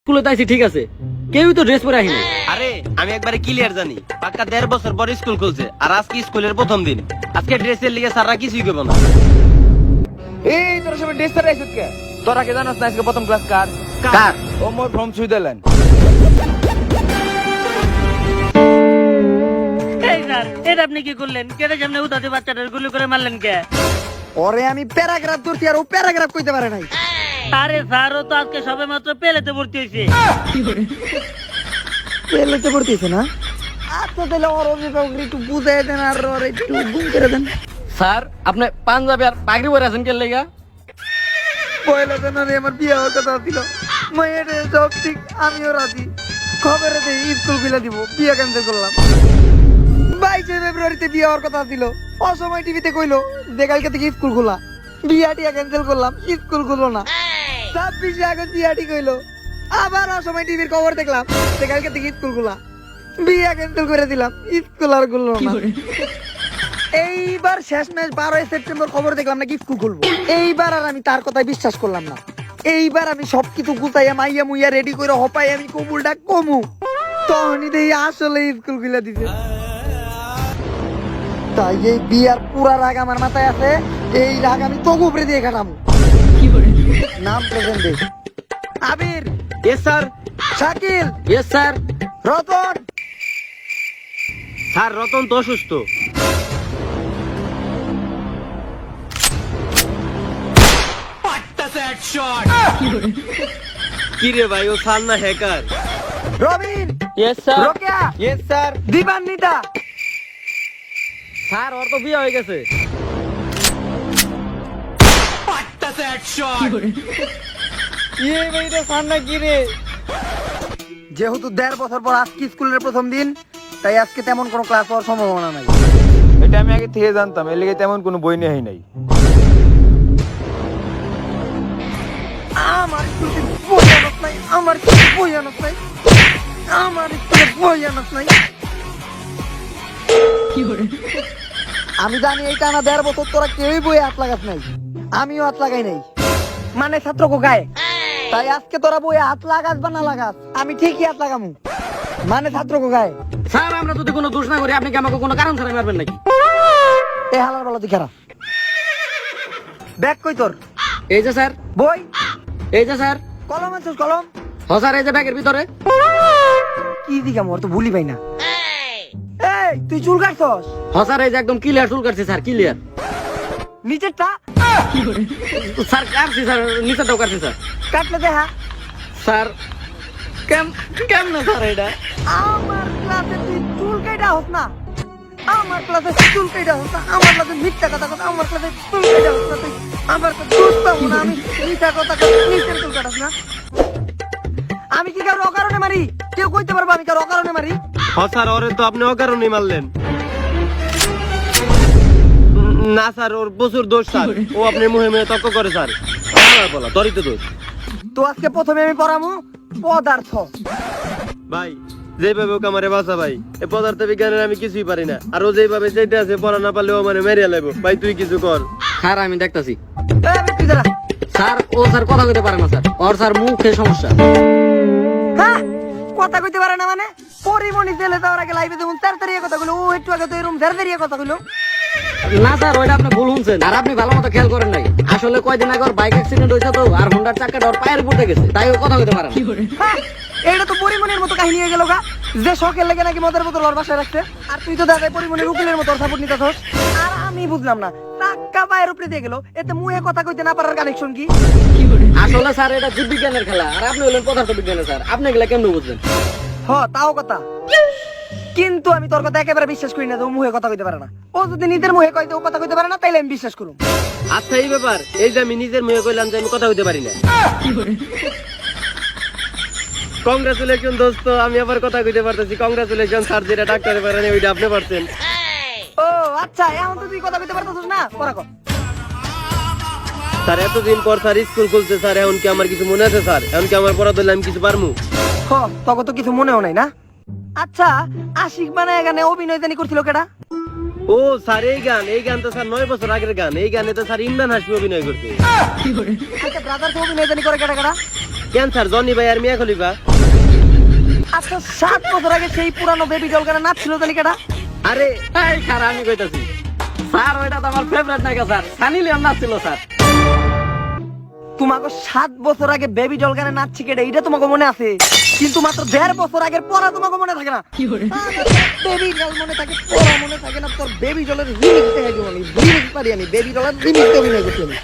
স্কুলে তাইছি ঠিক আছে, কেউই তো ড্রেস পরে আহিনি। আরে আমি একবারে ক্লিয়ার জানি, পাক্কা 1.5 বছর পর স্কুল খুলছে, আর আজকে স্কুলের প্রথম দিন। আজকে ড্রেসের লিগে স্যাররা কিছুই করবো না। এই তোরা সবাই ড্রেস পরে আইছিস কে? তোরা কি জানাস না আজকে প্রথম class car? Car? Omar from Switzerland. এই স্যার, এটা আপনি কি করলেন? কেটে সামনে উঠাতে বাচ্চাটার গুলি করে মারলেন কে? ওরে আমি প্যারাগ্রাফ ধরছি আর ও প্যারাগ্রাফ কইতে পারে নাই। আরে স্যার, ও তো আজকে সবে মাত্র পেলেতে ভর্তি হয়েছে। পেলেতে পড়তেছে না? আচ্ছা তাহলে ওর অভিভাবক একটু বুঝাই দেন আর ওর একটু গুম করে দেন। স্যার আপনি পাঞ্জাবি আর পাগড়ি পরে আছেন কেন লেগা? পয়লা জানুয়ারি আমার বিয়ে হওয়ার কথা ছিল, মায়ের সব ঠিক, আমিও রাজি। খবরে দেই স্কুল খুলে দিব, বিয়ে ক্যান্সেল করলাম। 22 ফেব্রুয়ারিতে বিয়ে হওয়ার কথা ছিল, অসময় টিভিতে কইলো যে কালকে থেকে স্কুল খোলা। বিয়াটিয়া ক্যান্সেল করলাম, স্কুল খুললো না। 26 আগস্ট বিয়াটি কইলো, আবার অসময় টিভির খবর দেখলাম যে কালকে থেকে স্কুল খোলা। বিয়ে ক্যান্সেল করে দিলাম, স্কুল আর খুললো না। এইবার শেষমেশ 12 সেপ্টেম্বর খবর দেখলাম নাকি স্কুল খুলবো। এইবার আর আমি তার কথায় বিশ্বাস করলাম না। এইবার আমি সবকিছু গুছাইয়া মাইয়া মুইয়া রেডি করে হপাই আমি কবুলটা কমু, তখনই দেখি আসলে স্কুল খুলে দিছে। তাই এই বিয়ার পুরা রাগ আমার মাথায় আছে, এই রাগ আমি তোকে উপরে দিয়ে কাটাম। নাম প্রেজেন্ট দে। Abir, yes sir. Shakil, yes sir. Ratan. Sir Ratan তো অসুস্থ। কি রে ভাই, ও স্যার না hacker? Robin, yes sir. Rokeya, yes sir. Dibanwita. Sir ওর তো বিয়ে হয়ে গেছে। ইয়ে ভাই তো সান না কি রে? যেহেতু 1.5 বছর পর আজকে স্কুলের প্রথম দিন, তাই আজকে তেমন কোনো ক্লাস হওয়ার সম্ভাবনা নাই। এটা আমি আগে থেকে জানতাম, এর লেগে তেমন কোনো বই নেই নাই। আমার স্কুলে বই আনত নাই, আমার স্কুলে বই আনত নাই, আমার স্কুলে বই আনত নাই। আমি জানি এই টানা 1.5 বছর তোরা কেউই বই হাত লাগাস নাই, আমিও হাত লাগাই নাই। মানে ছাত্র কোকায়, তাই আজকে তোরা বই হাত লাগাস বা না লাগাস, আমি ঠিকই হাত লাগামু। মানে ছাত্র কোকায়। স্যার আমরা যদি কোনো দোষ না করি আপনি কি আমাকে কোনো কারণ ছাড়া মারবেন নাকি? এ হালার বলা তুই খারাপ। ব্যাগ কই তোর? এই যে স্যার। বই? এই যে স্যার। কলম আনছিস? কলম? হ স্যার, এই যে ব্যাগের ভিতরে। কি দিকে মোর তো ভুলি পাই না। এই তুই চুল কাটছস? হ স্যার, এই যে একদম ক্লিয়ার চুল কাটছে স্যার, ক্লিয়ার। নিচেরটা স্যার কাটছি স্যার, নিচেরটাও কাটছি স্যার। কাটলে দেখা। স্যার কেমনে স্যার এটা? আমার ক্লাসে তুই চুল কাটা হস না, আমার ক্লাসে চুল কাটা হস না, আমার ক্লাসে মিথ্যা কথা কথা, আমার ক্লাসে চুল কাটা হস না তুই। আমার তো দোষ পাবো না আমি, মিথ্যা কথা কথা, নিচের চুল কাটাস না। আমি কি কারো অকারণে মারি? কেউ কইতে পারবো আমি কারো অকারণে মারি? হ্যাঁ স্যার, ওরে তো আপনি অকারণেই মারলেন। না স্যার, ওর প্রচুর দোষ স্যার, ও আপনার মুহে মুহে তর্ক করে স্যার। আমার বলা তোরই তো দোষ। তো আজকে প্রথমে আমি পড়ামু পদার্থ। ভাই যেভাবে ওকে আমারে বাঁচা ভাই, এই পদার্থ বিজ্ঞানের আমি কিছুই পারি না, আর ও যেভাবে যেটা আছে পড়া না পারলেও মানে মেরিয়া লাগবো। ভাই তুই কিছু কর। স্যার আমি দেখতাছি। এই আমি তুই দাঁড়া। স্যার ও স্যার কথা কইতে পারে না স্যার, ওর স্যার মুখে সমস্যা। হ্যাঁ, কথা কইতে পারে না মানে? পরিমণি জেলে যাওয়ার আগে লাইভে যেমন তাড়াতাড়ি কথা কইলো, ও একটু আগে তো এরকম ঝাড়াঝাড়ি কথা কইলো। না স্যার, ওইটা আপনি ভুল শুনছেন, আর আপনি ভালো মতো খেয়াল করেন নাই। আসলে কয়দিন আগে ওর বাইক অ্যাক্সিডেন্ট হয়েছে তো, আর হোন্ডার চাকাটা ওর পায়ের উপর গেছে, তাই ও কথা কইতে পারে না। হ্যাঁ, এটা তো পরিমণির মতো কাহিনী হয়ে গেল গা, যে শখের লেগে নাকি মদের বোতল ওর বাসায় রাখছে, আর তুই তো দাদা পরিমণির উকিলের মতো সাপোর্ট নিতেছস। আর আমি বুঝলাম না, টাকা পায়ের উপরে দিয়ে গেল, এতে মুহে কথা কইতে না পারার কানেকশন কি? আসলে স্যার এটা জীববিজ্ঞানের খেলা, আর আপনি হলেন পদার্থ বিজ্ঞানের স্যার, আপনি এগুলা কেমনে বুঝলেন? হ, তাও কথা, কিন্তু আমি তোর কথা একেবারে বিশ্বাস করি না যে ও মুহে কথা কইতে পারে না। ও যদি নিজের মুহে কইতে ও কথা কইতে পারে না, তাইলে আমি বিশ্বাস করব। আচ্ছা এই ব্যাপার, এই যে আমি নিজের মুহে কইলাম যে আমি কথা হইতে পারি না। কংগ্রাচুলেশন দোস্ত, আমি আবার কথা কইতে পারতেছি। কংগ্রাচুলেশন স্যার, যেটা ডাক্তারে পারেন ওইটা আপনি পারছেন। ও আচ্ছা, এখন তো তুই কথা কইতে পারতেছিস না, পড়া কর। স্যার এতদিন পর স্যার স্কুল খুলছে স্যার, এখন কি আমার কিছু মনে আছে স্যার? এখন কি আমার পড়া ধরলে আমি কিছু পারমু? হ, তখন তো কিছু মনেও নাই না। আচ্ছা, আশিক বানায় গানে অভিনয় জানি করছিল কেডা? ও স্যার এই গান তো স্যার 9 বছর আগের গান। এই গানে তো স্যার ইমরান হাশমি অভিনয় করছে। আচ্ছা, ব্রাদার তো অভিনয় জানি করে কেডা কেডা? ক্যান্সার জনি ভাই আর মিয়া খলিফা। আচ্ছা 7 বছর আগে সেই পুরানো বেবি ডল গানে নাচছিল তালিকাটা? আরে এই খারাপ আমি কইতাছি স্যার, ওইটা তো আমার ফেভারিট নায়িকা স্যার, সানি লিওন নাচছিল স্যার। তোমাকে 7 বছর আগে বেবি ডল গানে নাচছি কেটে এটা তোমাকে মনে আছে, কিন্তু মাত্র 1.5 বছর আগের পড়া তোমাকে মনে থাকে না। বেবি ডল মনে থাকে, পড়া মনে থাকে না। তোর বেবি ডলের রিমিক্স দেখে আমি রিমিক্স পারি, আমি বেবি ডলের রিমিক্স অভিনয় করছি আমি।